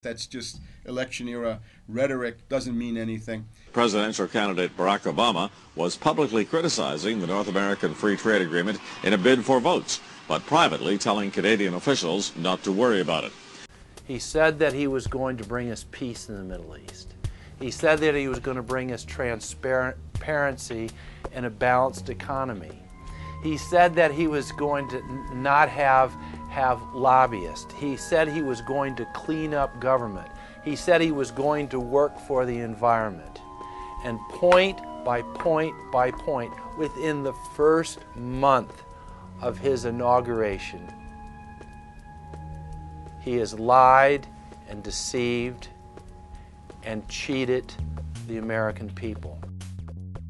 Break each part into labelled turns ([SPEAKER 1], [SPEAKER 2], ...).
[SPEAKER 1] That's just election-era rhetoric, doesn't mean anything.
[SPEAKER 2] Presidential candidate Barack Obama was publicly criticizing the North American Free Trade Agreement in a bid for votes, but privately telling Canadian officials not to worry about it.
[SPEAKER 3] He said that he was going to bring us peace in the Middle East. He said that he was going to bring us transparency and a balanced economy. He said that he was going to not have lobbyists. He said he was going to clean up government. He said he was going to work for the environment. And point by point by point, within the first month of his inauguration, he has lied and deceived and cheated the American people.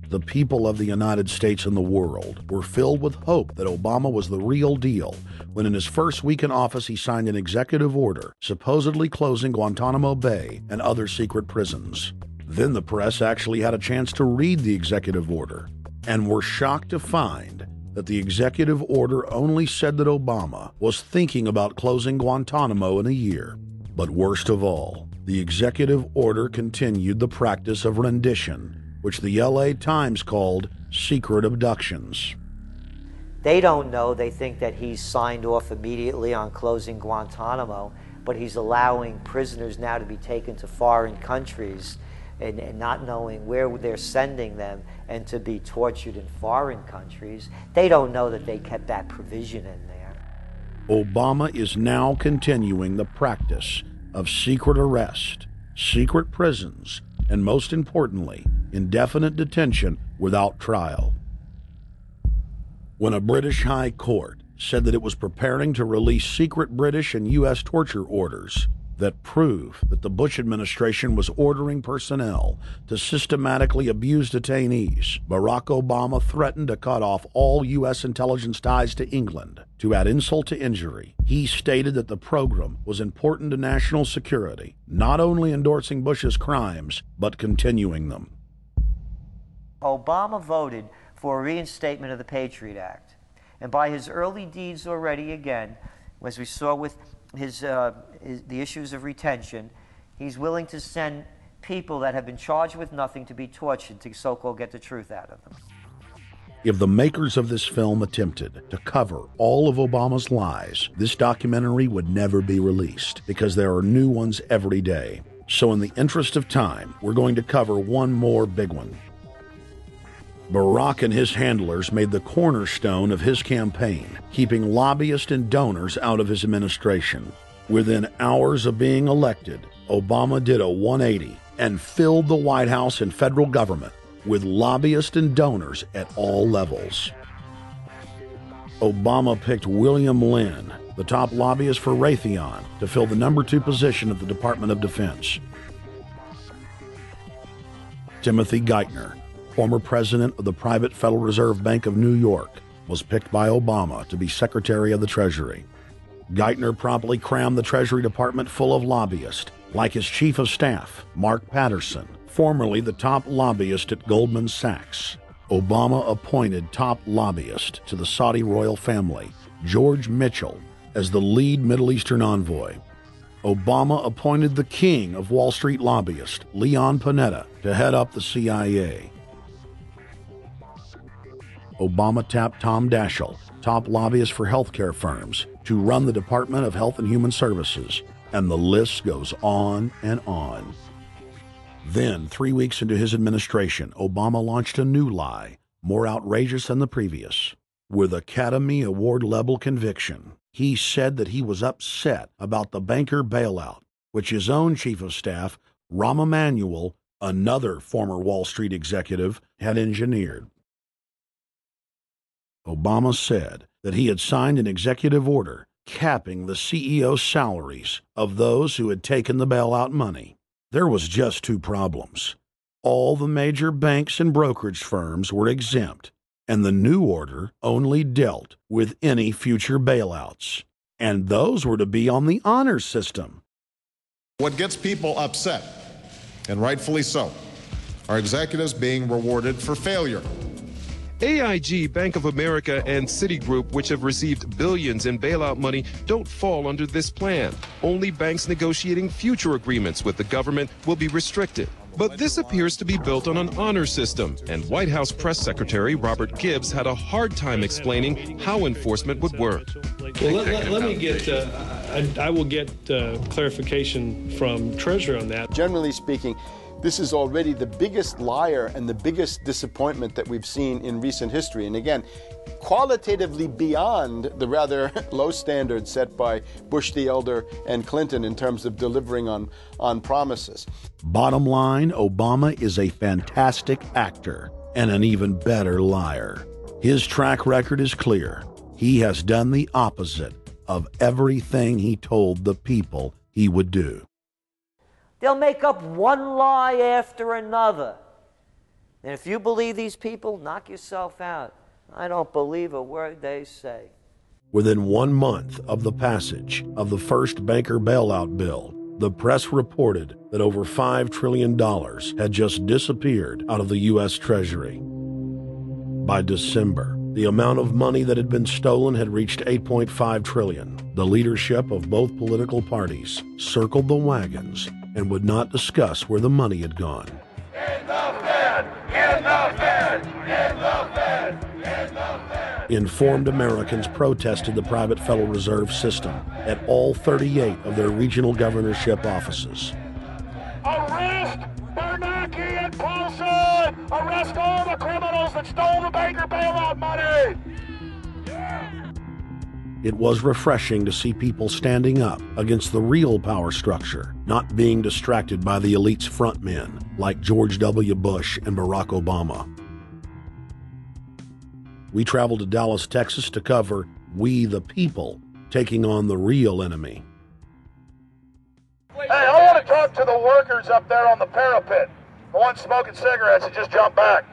[SPEAKER 4] The people of the United States and the world were filled with hope that Obama was the real deal when in his first week in office he signed an executive order supposedly closing Guantanamo Bay and other secret prisons. Then the press actually had a chance to read the executive order and were shocked to find that the executive order only said that Obama was thinking about closing Guantanamo in a year. But worst of all, the executive order continued the practice of rendition, which the LA Times called secret abductions.
[SPEAKER 5] They don't know. They think that he's signed off immediately on closing Guantanamo, but he's allowing prisoners now to be taken to foreign countries and not knowing where they're sending them and to be tortured in foreign countries. They don't know that they kept that provision in there.
[SPEAKER 4] Obama is now continuing the practice of secret arrest, secret prisons, and most importantly, indefinite detention without trial. When a British High Court said that it was preparing to release secret British and U.S. torture orders that prove that the Bush administration was ordering personnel to systematically abuse detainees, Barack Obama threatened to cut off all U.S. intelligence ties to England. To add insult to injury, he stated that the program was important to national security, not only endorsing Bush's crimes, but continuing them.
[SPEAKER 5] Obama voted for a reinstatement of the Patriot Act. And by his early deeds already, again, as we saw with the issues of retention, he's willing to send people that have been charged with nothing to be tortured to so-called get the truth out of them.
[SPEAKER 4] If the makers of this film attempted to cover all of Obama's lies, this documentary would never be released because there are new ones every day. So in the interest of time, we're going to cover one more big one. Barack and his handlers made the cornerstone of his campaign, keeping lobbyists and donors out of his administration. Within hours of being elected, Obama did a 180 and filled the White House and federal government with lobbyists and donors at all levels. Obama picked William Lynn, the top lobbyist for Raytheon, to fill the number 2 position at the Department of Defense. Timothy Geithner, former president of the private Federal Reserve Bank of New York, was picked by Obama to be Secretary of the Treasury. Geithner promptly crammed the Treasury Department full of lobbyists, like his chief of staff, Mark Patterson, formerly the top lobbyist at Goldman Sachs. Obama appointed top lobbyist to the Saudi royal family, George Mitchell, as the lead Middle Eastern envoy. Obama appointed the king of Wall Street lobbyists, Leon Panetta, to head up the CIA. Obama tapped Tom Daschle, top lobbyist for healthcare firms, to run the Department of Health and Human Services, and the list goes on and on. Then, 3 weeks into his administration, Obama launched a new lie, more outrageous than the previous. With Academy Award-level conviction, he said that he was upset about the banker bailout, which his own chief of staff, Rahm Emanuel, another former Wall Street executive, had engineered. Obama said that he had signed an executive order capping the CEO salaries of those who had taken the bailout money. There was just 2 problems. All the major banks and brokerage firms were exempt, and the new order only dealt with any future bailouts. And those were to be on the honor system.
[SPEAKER 6] What gets people upset, and rightfully so, are executives being rewarded for failure.
[SPEAKER 7] AIG, Bank of America, and Citigroup, which have received billions in bailout money, don't fall under this plan. Only banks negotiating future agreements with the government will be restricted. But this appears to be built on an honor system, and White House Press Secretary Robert Gibbs had a hard time explaining how enforcement would work.
[SPEAKER 8] Well, let me get, I will get clarification from Treasury on that.
[SPEAKER 1] Generally speaking, this is already the biggest liar and the biggest disappointment that we've seen in recent history. And again, qualitatively beyond the rather low standards set by Bush the Elder and Clinton in terms of delivering on promises.
[SPEAKER 4] Bottom line, Obama is a fantastic actor and an even better liar. His track record is clear. He has done the opposite of everything he told the people he would do.
[SPEAKER 5] They'll make up one lie after another. And if you believe these people, knock yourself out. I don't believe a word they say.
[SPEAKER 4] Within 1 month of the passage of the first banker bailout bill, the press reported that over $5 trillion had just disappeared out of the U.S. Treasury. By December, the amount of money that had been stolen had reached $8.5 trillion. The leadership of both political parties circled the wagons and would not discuss where the money had gone.
[SPEAKER 9] In the Fed! In the Fed! In the Fed! In the Fed!
[SPEAKER 4] Informed Americans protested the private Federal Reserve System at all 38 of their regional governorship offices.
[SPEAKER 9] Arrest Bernanke and Paulson! Arrest all the criminals that stole the banker bailout money!
[SPEAKER 4] It was refreshing to see people standing up against the real power structure, not being distracted by the elite's frontmen like George W. Bush and Barack Obama. We traveled to Dallas, Texas to cover We the People taking on the real enemy.
[SPEAKER 9] Hey, I want to talk to the workers up there on the parapet. The ones smoking cigarettes that just jumped back.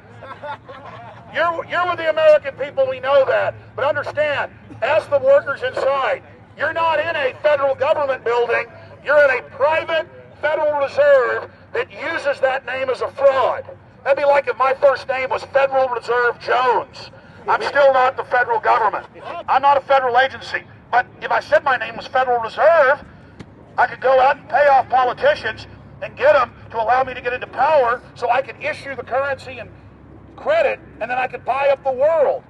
[SPEAKER 9] You're with the American people, we know that. But understand, ask the workers inside. You're not in a federal government building. You're in a private Federal Reserve that uses that name as a fraud. That'd be like if my first name was Federal Reserve Jones. I'm still not the federal government. I'm not a federal agency. But if I said my name was Federal Reserve, I could go out and pay off politicians and get them to allow me to get into power so I could issue the currency and credit, and then I could buy up the world.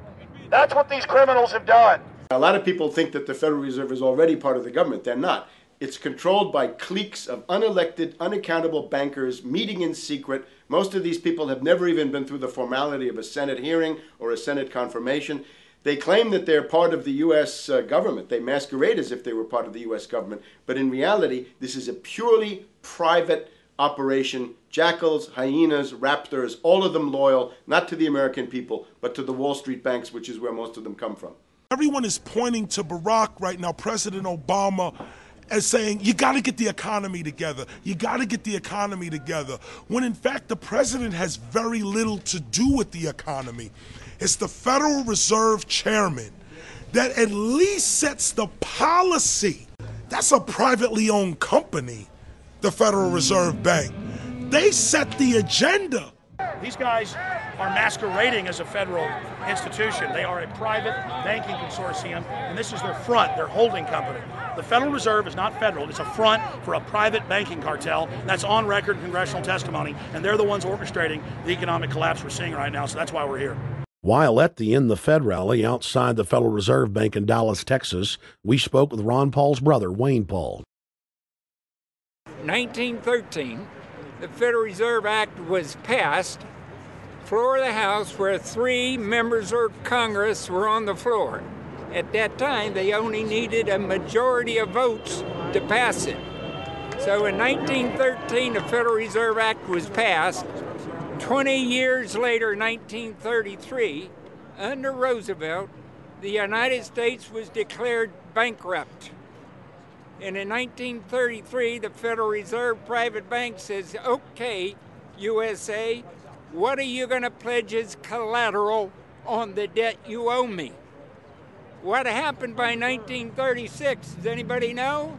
[SPEAKER 9] That's what these criminals have done.
[SPEAKER 1] A lot of people think that the Federal Reserve is already part of the government. They're not. It's controlled by cliques of unelected, unaccountable bankers meeting in secret. Most of these people have never even been through the formality of a Senate hearing or a Senate confirmation. They claim that they're part of the U.S. government. They masquerade as if they were part of the U.S. government. But in reality, this is a purely private operation. Jackals, hyenas, raptors, all of them loyal, not to the American people, but to the Wall Street banks, which is where most of them come from.
[SPEAKER 10] Everyone is pointing to Barack right now, President Obama, as saying, you got to get the economy together. You got to get the economy together. When in fact, the president has very little to do with the economy. It's the Federal Reserve chairman that at least sets the policy. That's a privately owned company, the Federal Reserve Bank. They set the agenda.
[SPEAKER 11] These guys are masquerading as a federal institution. They are a private banking consortium, and this is their front, their holding company. The Federal Reserve is not federal. It's a front for a private banking cartel. That's on record in congressional testimony, and they're the ones orchestrating the economic collapse we're seeing right now, so that's why we're here.
[SPEAKER 4] While at the End the Fed rally outside the Federal Reserve Bank in Dallas, Texas, we spoke with Ron Paul's brother, Wayne Paul.
[SPEAKER 12] 1913, the Federal Reserve Act was passed, floor of the House, where 3 members of Congress were on the floor. At that time, they only needed a majority of votes to pass it. So in 1913, the Federal Reserve Act was passed. 20 years later, 1933, under Roosevelt, the United States was declared bankrupt. And in 1933, the Federal Reserve Private Bank says, okay, USA, what are you going to pledge as collateral on the debt you owe me? What happened by 1936? Does anybody know?